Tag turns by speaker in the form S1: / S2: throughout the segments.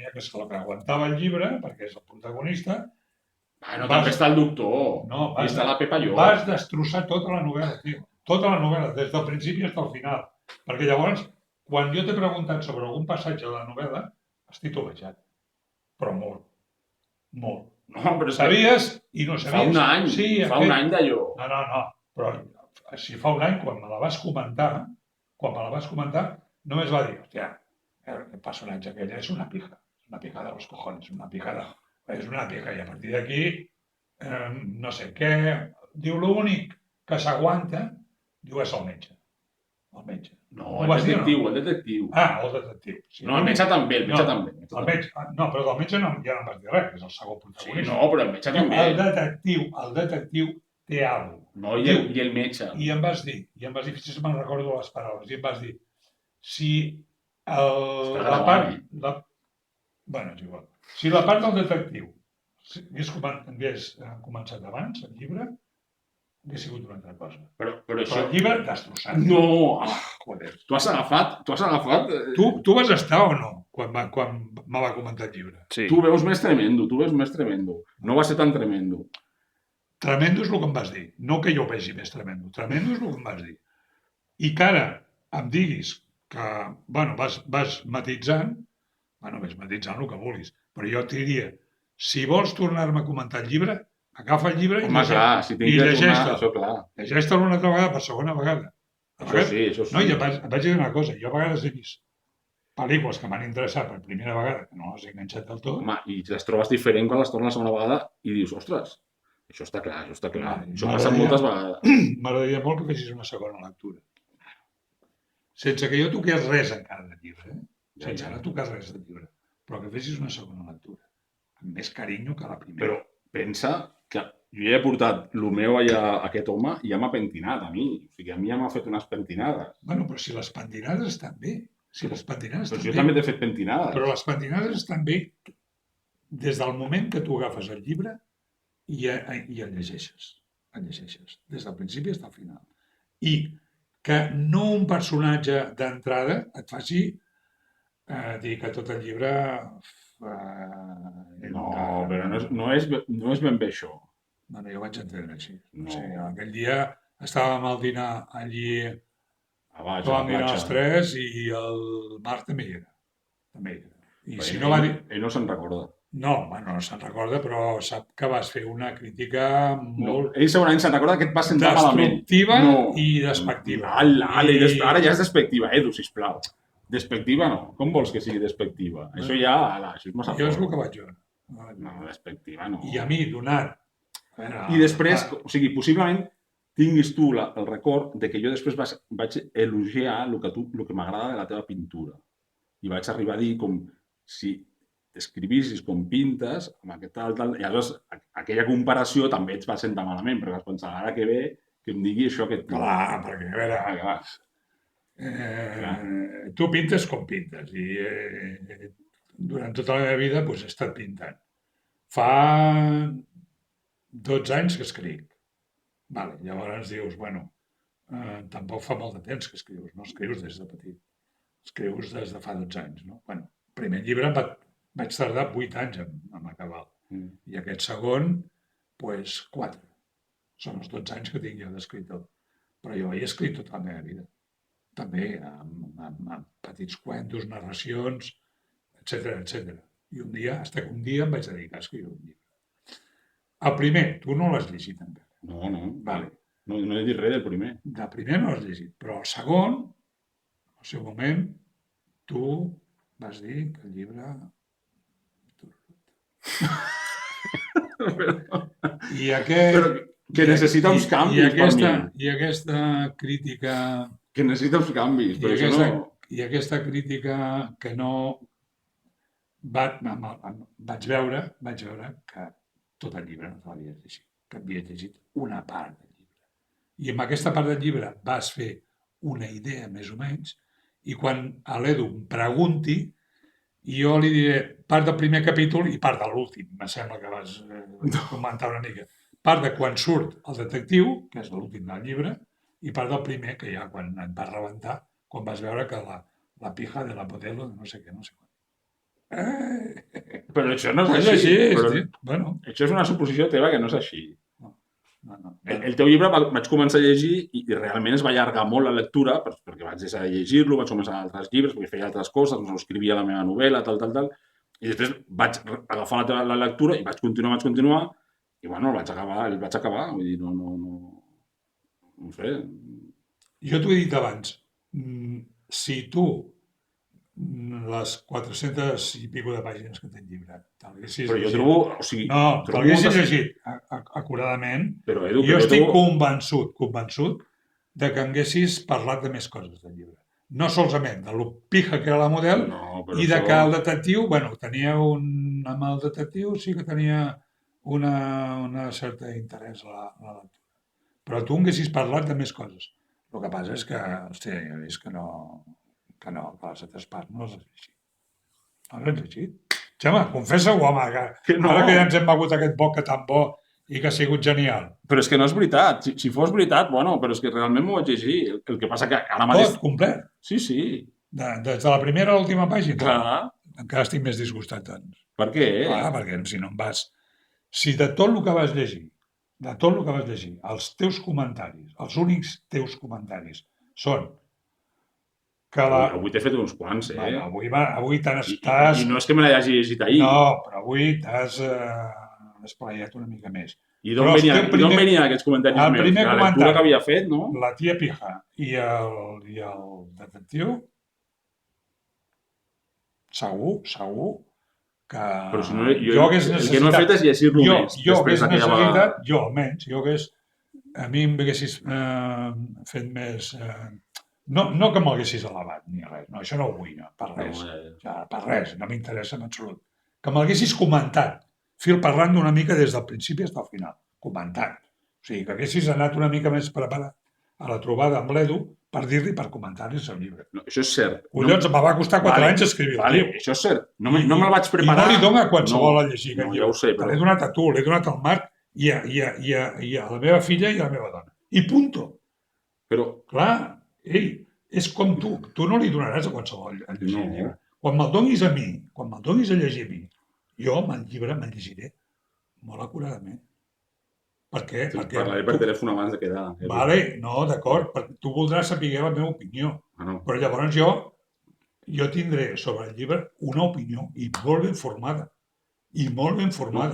S1: tenia que se la aguantava el llibre, perquè és el protagonista.
S2: Bueno, també està el doctor.
S1: No,
S2: I està la Pepa Llop.
S1: vas destrossar tota la novel·la, tio. Tota la novel·la, des del principi fins al final. Perquè llavors, quan jo t'he preguntat sobre algun passatge de la novel·la, has titubejat. Però molt. Molt.
S2: No, però
S1: sabies i no sabies.
S2: Fa un any.
S1: Sí,
S2: fa un any d'allò.
S1: No. Però si fa un any, quan me la vas comentar, només va dir, hòstia, el personatge aquell és una pija. És una pija de los cojones, una pija de... És una pija, i a partir d'aquí, no sé què... Diu, l'únic que s'aguanta, diu, és el metge. El metge.
S2: No, el detectiu, el detectiu.
S1: Ah, el detectiu. Sí,
S2: no, el metge també, el metge també.
S1: El metge, no, però del metge ja no em vas dir res, és el segon protagonista.
S2: Sí, no, però el metge també.
S1: El detectiu té alguna cosa.
S2: No, i el metge.
S1: I em vas dir, fins i me'n recordo les paraules, i em vas dir, si la part... Bueno, és igual. Si la part del detectiu hagués començat abans, el llibre, hauria sigut una altra cosa.
S2: Però això...
S1: el llibre destrossat.
S2: No! Joder. Tu has agafat...
S1: Tu vas estar o no, quan me va comentar el llibre?
S2: Sí. Tu veus més tremendo. No va ser tan tremendo.
S1: Tremendo és el que em vas dir. No que jo ho vegi més tremendo. Tremendo és el que em vas dir. I que ara em diguis que, bueno, vas matisant, bueno, ves matisant el que vulguis, però jo et diria, si vols tornar-me a comentar el llibre, agafa el llibre i llegeix-te'l. Llegeix-te'l una altra vegada, per segona vegada.
S2: Això sí.
S1: No, i et vaig dir una cosa, jo a vegades he vist pel·lícules que m'han interessat per primera vegada, que no les he enganxat del tot.
S2: Home, i les trobes diferent quan les tornes la segona vegada i dius, ostres, això està clar. Això passa moltes vegades.
S1: M'agradaria molt que fessis una segona lectura. Sense que jo toqués res encara del llibre, sense anar a tocar res del llibre, però que fessis una segona lectura, amb més carinyo que la primera.
S2: Però pensa que jo ja he portat el meu allà a aquest home i ja m'ha pentinat a mi. O sigui, a mi ja m'ha fet unes pentinades.
S1: Bueno, però si les pentinades estan bé.
S2: Però jo també t'he fet pentinades.
S1: Però les pentinades estan bé des del moment que tu agafes el llibre i el llegeixes. El llegeixes, des del principi fins al final. I que no un personatge d'entrada et faci dir que tot el llibre...
S2: No, però no és ben bé això.
S1: Bueno, jo vaig entendre així. No. O sigui, aquell dia estàvem al dinar allí, vam dinar els tres i el Marc també hi era. I si no va dir...
S2: Ell no se'n recorda.
S1: No, bueno, no se'n recorda, però sap que vas fer una crítica molt...
S2: Ell segurament se'n recorda que et vas sentar malament.
S1: Destructiva i despectiva.
S2: Ara ja és despectiva, Edu, sisplau. Despectiva no. Com vols que sigui despectiva? Això ja... Això és massa fort.
S1: Jo és el que vaig veure.
S2: No, despectiva no.
S1: I a mi, donat...
S2: I després, o sigui, possiblement tinguis tu el record de que jo després vaig elogiar el que m'agrada de la teva pintura. I vaig arribar a dir com si t'escrivissis com pintes, amb aquest tal, i aleshores aquella comparació també et va sentar malament, perquè vas pensar, ara que ve, que em digui això que et...
S1: Clar, perquè a veure... Tu pintes com pintes i durant tota la meva vida he estat pintant. Fa 12 anys que escric. Vale, llavors dius, bueno, tampoc fa molt de temps que escrius, no escrius des de petit. Escrius des de fa 12 anys, no? Bueno, el primer llibre vaig tardar 8 anys en acabar. I aquest segon, 4. Són els 12 anys que tinc jo d'escriptor. Però jo he escrit tota la meva vida. També amb petits cuentos, narracions, etc. I un dia em vaig dedicar a escriure un llibre. El primer, tu no l'has llegit encara.
S2: No.
S1: Vale.
S2: No he dit res del primer.
S1: Del primer no l'has llegit, però el segon, al seu moment, tu vas dir que el llibre... I aquest...
S2: Que necessita uns canvis per mi.
S1: I aquesta crítica...
S2: Que necessita uns canvis, però això no...
S1: I aquesta crítica que no... Vaig veure que tot el llibre no te l'havies llegit, que havies llegit una part del llibre. I amb aquesta part del llibre vas fer una idea, més o menys, i quan a l'Edu em pregunti, jo li diré part del primer capítol i part de l'últim, me sembla que vas comentar una mica. Part de quan surt el detectiu, que és l'últim del llibre, i part del primer, que ja quan et va rebentar, quan vas veure que la pija de la modelo de no sé què, no sé quan.
S2: Però això no és
S1: És
S2: així.
S1: així,
S2: Però
S1: sí. Bueno,
S2: això és una suposició teva que no és així.
S1: no.
S2: El teu llibre vaig començar a llegir i realment es va allargar molt la lectura perquè vaig deixar de llegir-lo, vaig començar altres llibres, perquè feia altres coses, no escrivia la meva novel·la, tal. I després vaig agafar la lectura i vaig continuar, i bueno, el vaig acabar. Vull dir, no sé.
S1: Jo t'ho he dit abans. Si tu les 400 i pico de pàgines que té el llibre t'haguessis
S2: Però jo
S1: llegit...
S2: trobo, o sigui,
S1: No,
S2: trobo
S1: t'haguessis
S2: moltes...
S1: llegit acuradament,
S2: Però, Edu,
S1: jo
S2: però
S1: estic
S2: trobo...
S1: convençut de que haguessis parlat de més coses del llibre. No solament de lo pija que era la model
S2: No, però
S1: i de
S2: això...
S1: que el detectiu, bueno, amb el detectiu sí que tenia una certa interès a la lectura. Però tu haguessis parlat de més coses. El que passa és que, hòstia, jo he vist que que les altres parts no les has llegit. No les has llegit? Xema, confessa-ho, home,
S2: Que no.
S1: ara que ja ens hem begut aquest boca tan bo i que ha sigut genial.
S2: Però és que no és veritat. Si fos veritat, bueno, però és que realment m'ho vaig llegir. El que passa que ara mateix...
S1: Tot, complet.
S2: Sí.
S1: Des de la primera a l'última pàgina.
S2: Clar.
S1: Encara estic més disgustat, doncs.
S2: Per què?
S1: Clar, perquè si no em vas... Si de tot el que vas llegir, els teus comentaris, els únics teus comentaris són que
S2: Avui t'he fet uns quants,
S1: Bueno, avui
S2: I
S1: t'has...
S2: no és que me l'hagi llegit ahir.
S1: No, però avui t'has esplaiat una mica més.
S2: I d'on venien aquests comentaris
S1: el
S2: meus?
S1: primer
S2: La lectura
S1: comentari,
S2: que havia fet, no?
S1: la tia Pija i el detectiu, segur que
S2: Però si no,
S1: jo hagués
S2: el que no he fet és llegir-lo més.
S1: jo
S2: després
S1: hagués
S2: d'aquella vegada.
S1: necessitat, jo almenys, a mi em haguessis fet més... no que m'haguessis alabat ni res, no, això no ho vull, no, per res. Per res, no m'interessa en absolut. Que m'haguessis comentat, fil parlant d'una mica des del principi fins al final, comentant. O sigui, que haguessis anat una mica més preparat a la trobada amb l'Edu per dir-li, per comentar-li el seu llibre.
S2: No, això és cert.
S1: Collons, me va costar 4 anys escriure-ho.
S2: Vale, això és cert. No me'l vaig preparar.
S1: I no li dona a qualsevol a llegir
S2: no,
S1: aquest
S2: ja
S1: llibre.
S2: ho sé, però...
S1: L'he donat a tu, l'he donat al Marc i a la meva filla i a la meva dona. I punto.
S2: Però...
S1: Clar, ei, és com tu. Tu no li donaràs a qualsevol a llegir el llibre. Quan me'l donis a mi, quan me'l donis a llegir a mi, jo el llibre me'l llegiré molt acuradament. Per què? Perquè
S2: parlaré per telèfon abans de quedar.
S1: Vale, no, d'acord, perquè tu voldràs saber la meva opinió.
S2: No.
S1: Però llavors jo tindré sobre el llibre una opinió i molt ben formada.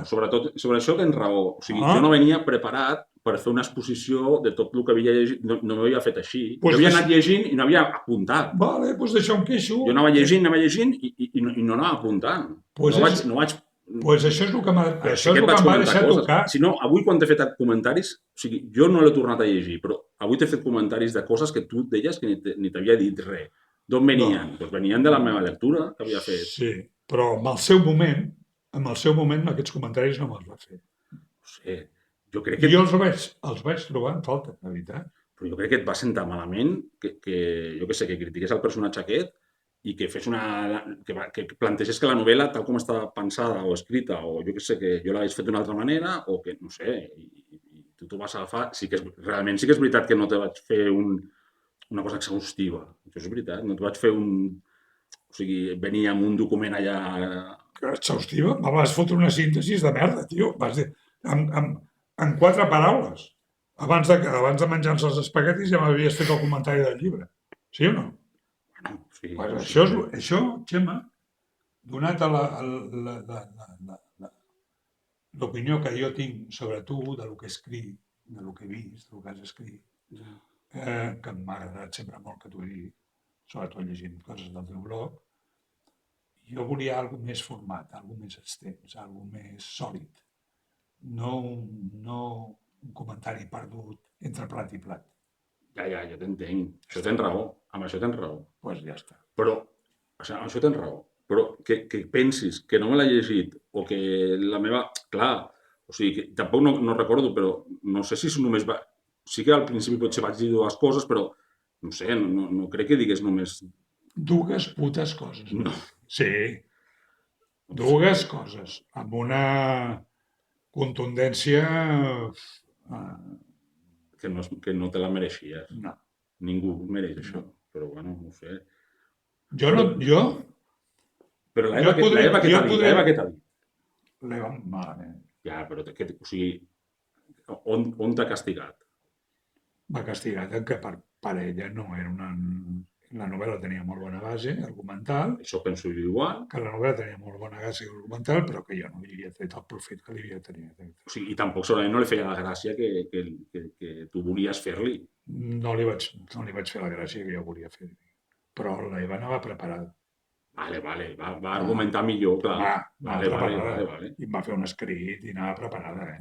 S2: No, sobretot, sobre això tens raó. O sigui, jo no venia preparat per fer una exposició de tot el que havia llegit. No m'havia fet així. Jo havia anat llegint i no havia apuntat.
S1: Vale, doncs d'això em queixo.
S2: Jo anava llegint i no anava apuntant. No vaig...
S1: Doncs això és el que m'ha deixat tocar.
S2: Si no, avui quan t'he fet comentaris, o sigui, jo no l'he tornat a llegir, però avui t'he fet comentaris de coses que tu deies que ni t'havia dit res. D'on venien? Doncs venien de la meva lectura que havia fet.
S1: Sí, però en el seu moment, aquests comentaris no me'ls va fer.
S2: No sé, jo crec que...
S1: Jo els vaig trobar en falta, de veritat.
S2: Però jo crec que et va sentar malament que jo què sé, que critiqués el personatge aquest i que fes que plantegés que la novel·la, tal com estava pensada o escrita, o jo què sé, que jo l'hagués fet d'una altra manera, o que, no sé, i tu t'ho vas agafar... Realment sí que és veritat que no te vaig fer una cosa exhaustiva. Això és veritat, no te vaig fer O sigui, venia amb un document allà...
S1: Exhaustiva? Me vas fotre una síntesi de merda, tio. Vas dir, en 4 paraules. Abans de menjar-nos els espaguetis ja m'havies fet el comentari del llibre. Sí o no?
S2: Sí,
S1: això, Xema, donat a l'opinió que jo tinc sobre tu, de lo que he escrit, de lo que he vist, de lo que has escrit, que m'ha agradat sempre molt que t'ho he dit, sobretot llegint coses del teu blog, jo volia alguna més format, alguna més extens, alguna més sòlid. No un comentari perdut entre plat i plat.
S2: Ja t'entenc. Això tens raó. Amb això tens raó.
S1: Doncs ja està.
S2: Però, amb això tens raó. Però que pensis que no me l'ha llegit o que la meva... Clar, o sigui, que tampoc no recordo, però no sé si només va... Sí que al principi potser vaig dir 2 coses, però no sé, no crec que digués només...
S1: 2 putes coses.
S2: No.
S1: Sí. 2 coses. Amb una contundència...
S2: Que no te la mereixies.
S1: No.
S2: Ningú mereix això. Però, bueno, no sé.
S1: Jo
S2: Però
S1: Jo
S2: l'Eva
S1: podré-
S2: què
S1: jo
S2: t'ha dit?
S1: podré-
S2: L'Eva què t'ha dit?
S1: L'Eva malament.
S2: Ja, però o sigui, on t'ha castigat?
S1: M'ha castigat en que per ella no era una... La novel·la tenia molt bona base argumental,
S2: Això penso jo igual.
S1: que la novel·la tenia molt bona base argumental, però que jo no li havia tret el profit que li havia tret.
S2: O sigui, i tampoc segurament no li feia la gràcia que tu volies fer-li.
S1: No li vaig fer la gràcia que jo volia fer. Però l'Eva anava preparada.
S2: Vale, va argumentar millor, clar.
S1: Anava preparada.
S2: Vale.
S1: I em va fer un escrit i anava preparada,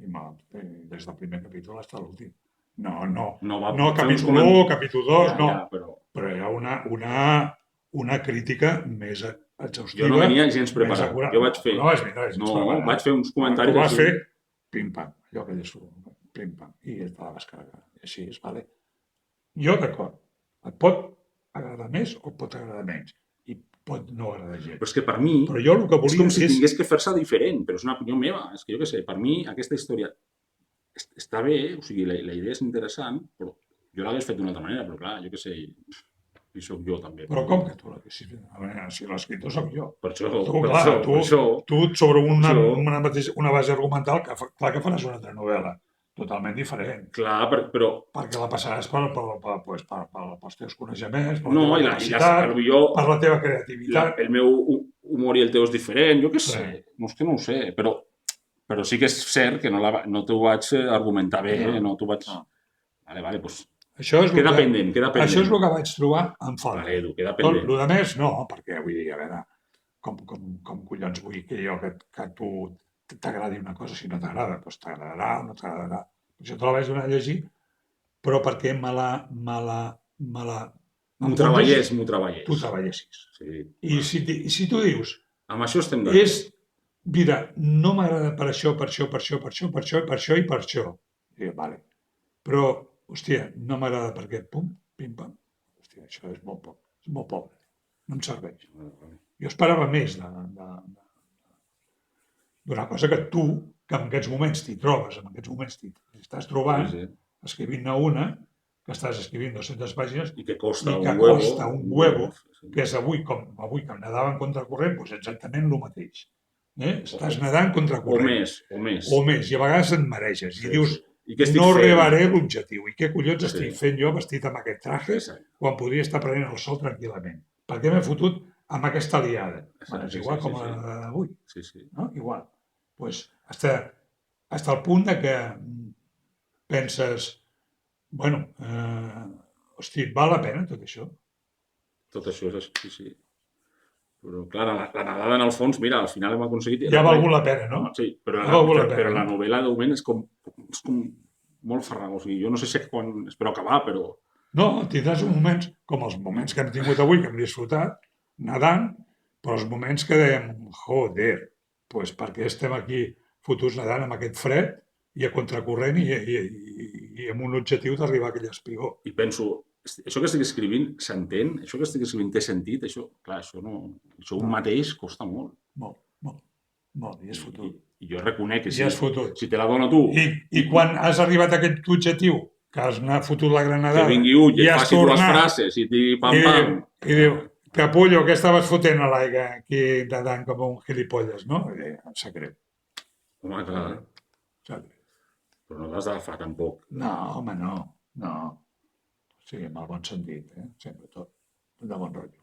S1: I des del primer capítol fins a l'últim. No, capítol 1, capítol 2, no. Però era una crítica més exhaustiva.
S2: Jo no venia gens preparat. Jo vaig fer...
S1: No vas venir gens preparat.
S2: Vaig fer uns comentaris...
S1: Tu vas fer pim-pam, allò que dius, pim-pam, i te la vas carregar. I així és, vale? Jo, d'acord. Et pot agradar més o et pot agradar menys. I pot no agradar gens.
S2: Però és que per mi...
S1: Però jo el que volia
S2: és com si tingués que fer-se diferent, però és una opinió meva. És que jo què sé, per mi aquesta història està bé, o sigui, la idea és interessant, però jo l'hagués fet d'una altra manera, però clar, jo què sé, i soc jo també.
S1: Però com que tu l'haguessis fet? A veure, si l'escriptor soc jo.
S2: Per això,
S1: tu sobre una base argumental, clar que faràs una altra novel·la, totalment diferent.
S2: Clar, però...
S1: Perquè la passaràs pels teus coneixements, per
S2: la
S1: teva capacitat, per la teva creativitat.
S2: El meu humor i el teu és diferent, jo què sé, no és que no ho sé, però sí que és cert que no t'ho vaig argumentar bé, no t'ho vaig... Vale, doncs... Queda pendent.
S1: Això és el que vaig trobar en falta.
S2: Vale, Edu, queda pendent.
S1: El més, no, perquè vull dir, a veure, com collons vull que jo, que a tu t'agradi una cosa, si no t'agrada, doncs t'agradarà o no t'agradarà. Jo te la vaig donar a llegir, però perquè me la...
S2: M'ho treballés.
S1: Tu treballessis.
S2: Sí.
S1: I si tu dius...
S2: Amb això estem d'acord.
S1: Mira, no m'agrada per això. I vale. Però, hòstia, no m'agrada perquè pum, pim-pam. Hòstia, això és molt pobre. No em serveix. Jo esperava més d'una cosa que tu, que en aquests moments t'hi trobes, en aquests moments t'hi estàs trobant, escrivint-ne una, que estàs escrivint 200 pàgines
S2: i que costa
S1: un huevo, que és avui que nedava en contracorrent, doncs exactament el mateix. Estàs nedant contracorrent.
S2: O més.
S1: I a vegades et mareges i dius, no arribaré a l'objectiu. I què collons estic fent jo vestit amb aquest traje quan podria estar prenent el sol tranquil·lament? Per què m'he fotut amb aquesta liada? És igual com avui. Igual. Doncs fins al punt que penses, bueno, hosti, val la pena tot això?
S2: Tot això és sí. Però, clar, la nadada en el fons, mira, al final hem aconseguit...
S1: Ja ha valgut la pena, no?
S2: Sí, però la novel·la, de moment, és com molt farragosa. O sigui, jo no sé si quan espero acabar, però...
S1: No, tindràs moments, com els moments que hem tingut avui, que hem disfrutat, nedant, però els moments que dèiem, joder, doncs perquè estem aquí fotuts nedant amb aquest fred i a contracorrent i amb un objectiu d'arribar a aquell espigó.
S2: I penso, això que estic escrivint s'entén? Això que estic escrivint té sentit? Això un mateix costa molt.
S1: Molt, i és fotut.
S2: I jo reconec que
S1: si
S2: te la dono tu...
S1: I quan has arribat a aquest objectiu, que has fotut la granadada...
S2: Que vingui un i et faci dues frases i et digui pam-pam...
S1: I diu, capullo, què estaves fotent a l'aigua aquí nedant com un gilipolles, no? Em sap greu.
S2: Home, clar. Però no l'has d'agafar tampoc.
S1: No, home, no. Sí, amb el bon sentit, sempre tot de bon rotllo.